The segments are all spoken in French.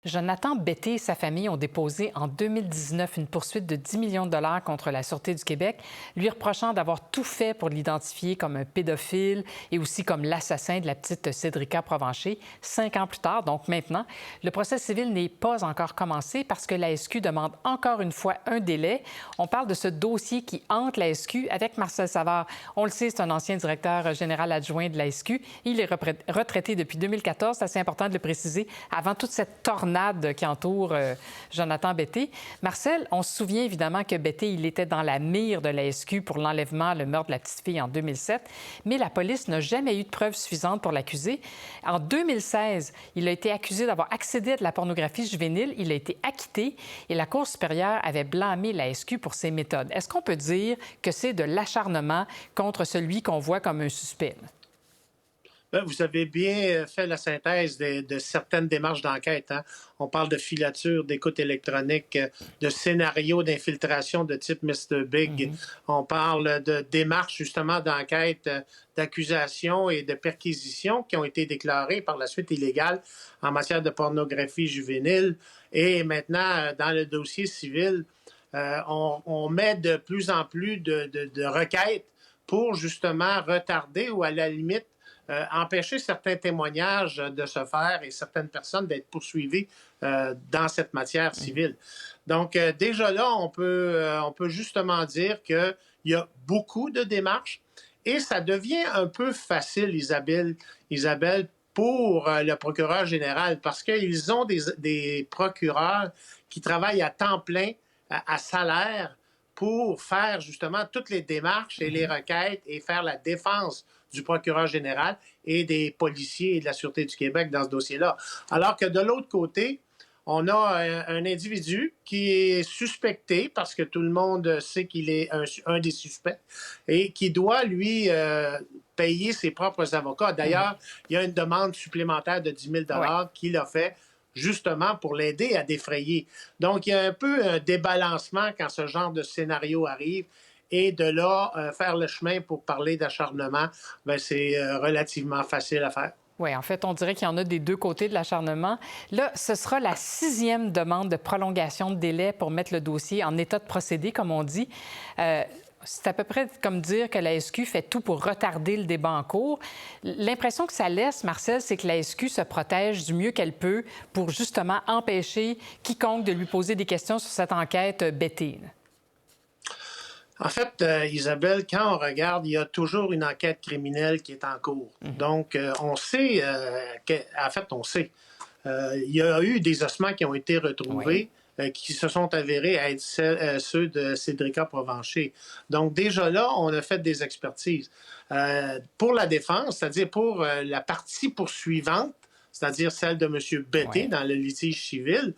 Jonathan Betté et sa famille ont déposé en 2019 une poursuite de 10 millions de dollars contre la Sûreté du Québec, lui reprochant d'avoir tout fait pour l'identifier comme un pédophile et aussi comme l'assassin de la petite Cédrica Provencher. 5 ans plus tard, donc maintenant, le procès civil n'est pas encore commencé parce que la SQ demande encore une fois un délai. On parle de ce dossier qui hante la SQ avec Marcel Savard. On le sait, c'est un ancien directeur général adjoint de la SQ. Il est retraité depuis 2014. C'est assez important de le préciser avant toute cette tornade qui entoure Jonathan Betté. Marcel, on se souvient évidemment que Betté, il était dans la mire de la SQ pour l'enlèvement, le meurtre de la petite fille en 2007, mais la police n'a jamais eu de preuves suffisantes pour l'accuser. En 2016, il a été accusé d'avoir accédé à de la pornographie juvénile. Il a été acquitté et la Cour supérieure avait blâmé la SQ pour ses méthodes. Est-ce qu'on peut dire que c'est de l'acharnement contre celui qu'on voit comme un suspect? Vous avez bien fait la synthèse de certaines démarches d'enquête. Hein? On parle de filature, d'écoute électronique, de scénarios d'infiltration de type Mr. Big. On parle de démarches justement d'enquête, d'accusation et de perquisition qui ont été déclarées par la suite illégales en matière de pornographie juvénile. Et maintenant, dans le dossier civil, on met de plus en plus de requêtes pour justement retarder ou à la limite empêcher certains témoignages de se faire et certaines personnes d'être poursuivies dans cette matière civile. Donc, déjà là, on peut justement dire qu'il y a beaucoup de démarches et ça devient un peu facile, Isabelle, pour le procureur général parce qu'ils ont des procureurs qui travaillent à temps plein, à salaire, pour faire justement toutes les démarches et les requêtes et faire la défense du procureur général et des policiers et de la Sûreté du Québec dans ce dossier-là. Alors que de l'autre côté, on a un individu qui est suspecté parce que tout le monde sait qu'il est un des suspects et qui doit, lui, payer ses propres avocats. D'ailleurs, il y a une demande supplémentaire de 10 000 qu'il a fait justement pour l'aider à défrayer. Donc, il y a un peu un débalancement quand ce genre de scénario arrive. Et de là, faire le chemin pour parler d'acharnement, c'est relativement facile à faire. Oui, en fait, on dirait qu'il y en a des deux côtés de l'acharnement. Là, ce sera la 6e demande de prolongation de délai pour mettre le dossier en état de procédé, comme on dit. C'est à peu près comme dire que la SQ fait tout pour retarder le débat en cours. L'impression que ça laisse, Marcel, c'est que la SQ se protège du mieux qu'elle peut pour justement empêcher quiconque de lui poser des questions sur cette enquête Betté. En fait, Isabelle, quand on regarde, il y a toujours une enquête criminelle qui est en cours. Donc, on sait, on sait. Il y a eu des ossements qui ont été retrouvés. Qui se sont avérés être ceux de Cédrica Provencher. Donc, déjà là, on a fait des expertises. Pour la défense, c'est-à-dire pour la partie poursuivante, c'est-à-dire celle de M. Betté dans le litige civil,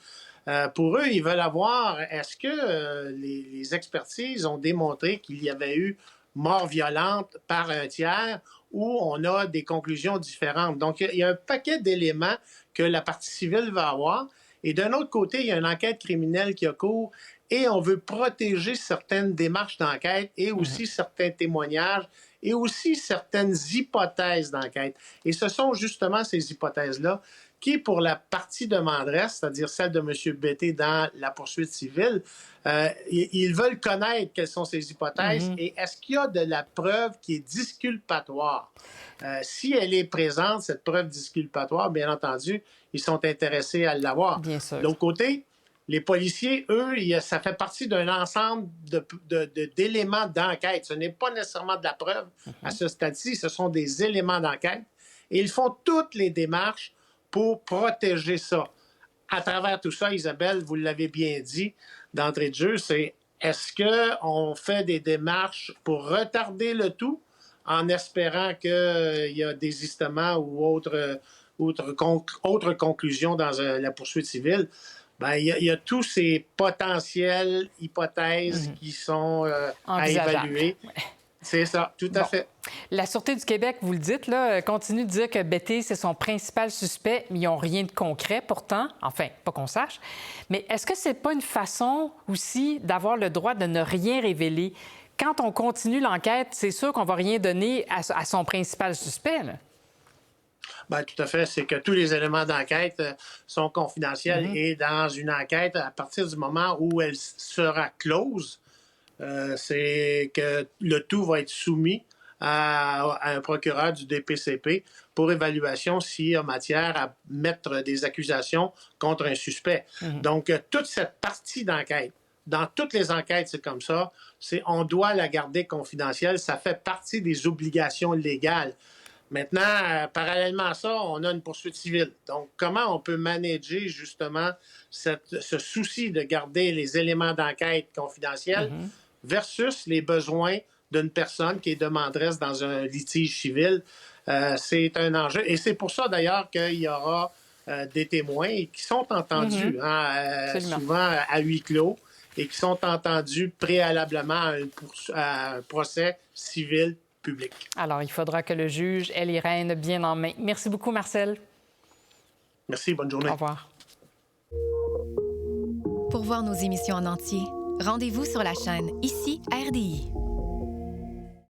pour eux, ils veulent avoir, est-ce que les expertises ont démontré qu'il y avait eu mort violente par un tiers ou on a des conclusions différentes. Donc, il y a un paquet d'éléments que la partie civile va avoir. Et d'un autre côté, il y a une enquête criminelle qui a cours et on veut protéger certaines démarches d'enquête et aussi certains témoignages et aussi certaines hypothèses d'enquête. Et ce sont justement ces hypothèses-là qui, pour la partie demanderesse, c'est-à-dire celle de M. Betté dans la poursuite civile, ils veulent connaître quelles sont ces hypothèses et est-ce qu'il y a de la preuve qui est disculpatoire. Si elle est présente, cette preuve disculpatoire, bien entendu, ils sont intéressés à l'avoir. Bien sûr. De l'autre côté, les policiers, eux, ça fait partie d'un ensemble d'éléments d'enquête. Ce n'est pas nécessairement de la preuve à ce stade-ci, ce sont des éléments d'enquête. Et ils font toutes les démarches pour protéger ça. À travers tout ça, Isabelle, vous l'avez bien dit d'entrée de jeu, c'est est-ce qu'on fait des démarches pour retarder le tout en espérant qu'il y a désistement ou autre conclusion dans la poursuite civile? Bien, il y a tous ces potentielles hypothèses qui sont à évaluer. C'est ça, tout à fait. La Sûreté du Québec, vous le dites, là, continue de dire que Betté, c'est son principal suspect, mais ils n'ont rien de concret pourtant. Enfin, pas qu'on sache. Mais est-ce que c'est pas une façon aussi d'avoir le droit de ne rien révéler? Quand on continue l'enquête, c'est sûr qu'on va rien donner à son principal suspect, là. Bien, tout à fait. C'est que tous les éléments d'enquête sont confidentiels et dans une enquête, à partir du moment où elle sera close, c'est que le tout va être soumis à un procureur du DPCP pour évaluation s'il y a matière à mettre des accusations contre un suspect. Donc, toute cette partie d'enquête, dans toutes les enquêtes, c'est comme ça, on doit la garder confidentielle. Ça fait partie des obligations légales. Maintenant, parallèlement à ça, on a une poursuite civile. Donc, comment on peut manager justement ce souci de garder les éléments d'enquête confidentiels versus les besoins d'une personne qui est demanderesse dans un litige civil? C'est un enjeu. Et c'est pour ça, d'ailleurs, qu'il y aura des témoins qui sont entendus souvent à huis clos et qui sont entendus préalablement à un procès civil public. Alors, il faudra que le juge ait les rênes bien en main. Merci beaucoup, Marcel. Merci, bonne journée. Au revoir. Pour voir nos émissions en entier, rendez-vous sur la chaîne Ici RDI.